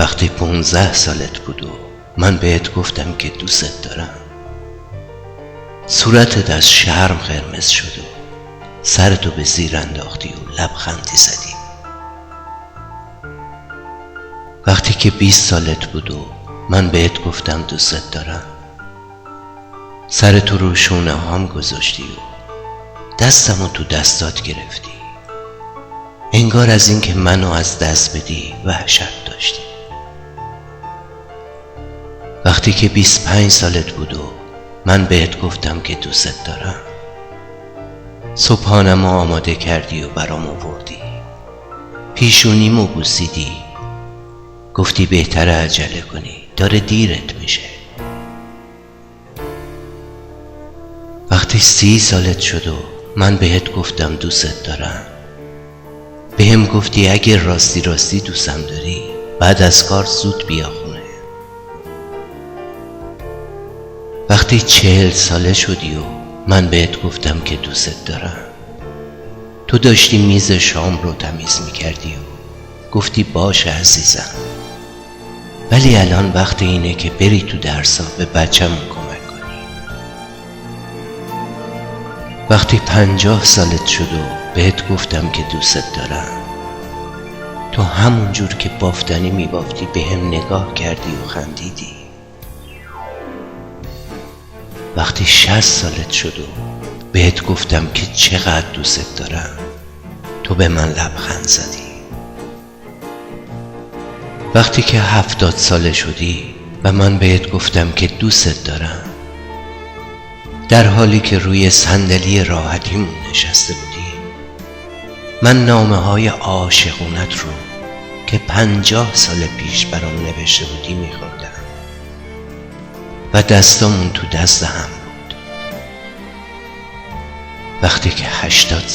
وقتی 15 سالت بود و من بهت گفتم که دوست دارم، صورتت از شرم قرمز شد و سرتو به زیر انداختی و لبخندی زدی. وقتی که 20 سالت بود و من بهت گفتم دوست دارم، سرتو رو شونه هام گذاشتی و دستمو تو دستات گرفتی، انگار از این که منو از دست بدی وحشت داشتی. وقتی که 25 سالت بود و من بهت گفتم که دوست دارم، صبحانمو آماده کردی و برام آوردی، پیشونیمو بوسیدی، گفتی بهتره عجله کنی، داره دیرت میشه. وقتی 30 سالت شد و من بهت گفتم دوست دارم، بهم گفتی اگه راستی راستی دوستم داری بعد از کار زود بیا خونه. وقتی 40 ساله شدی و من بهت گفتم که دوست دارم، تو داشتی میز شام رو تمیز میکردی و گفتی باشه عزیزم، ولی الان وقت اینه که بری تو درسا به بچه‌مون کمک کنی. وقتی 50 سالت شد و بهت گفتم که دوست دارم، تو همون جور که بافتنی میبافتی به هم نگاه کردی و خندیدی. وقتی 60 سالت شد و بهت گفتم که چقدر دوست دارم، تو به من لبخند زدی. وقتی که 70 ساله شدی و من بهت گفتم که دوست دارم، در حالی که روی صندلی راحتیمون نشسته بودی، من نامه‌های عاشقونت رو که 50 سال پیش برام نوشته بودی میخوندم و دستامون تو دست هم بود. وقتی که 80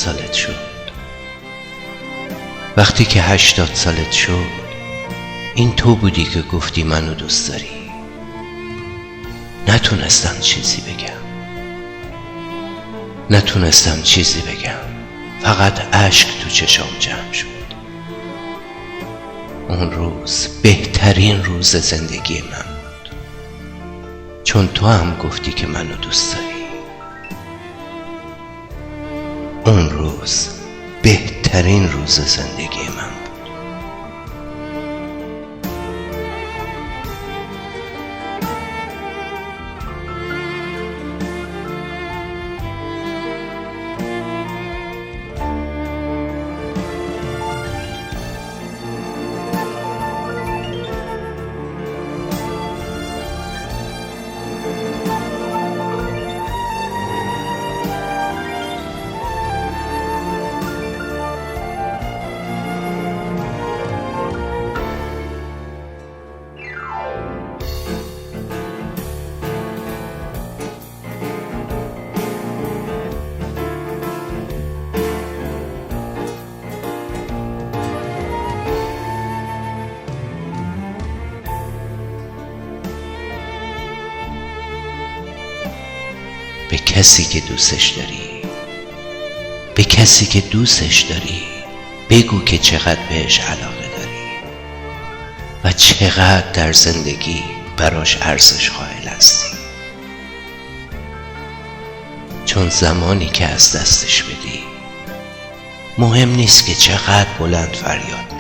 سالت شد، این تو بودی که گفتی منو دوست داری. نتونستم چیزی بگم، فقط اشک تو چشام جمع شد. اون روز بهترین روز زندگی من بود، چون تو هم گفتی که منو دوست داری. اون روز بهترین روز زندگی من بود. به کسی که دوستش داری بگو که چقدر بهش علاقه داری و چقدر در زندگی براش ارزش قائل هستی، چون زمانی که از دستش بدی مهم نیست که چقدر بلند فریاد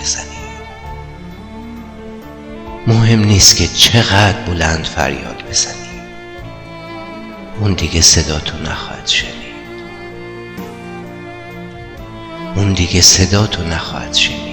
بزنی، اون دیگه صداتو نخواهد شنید.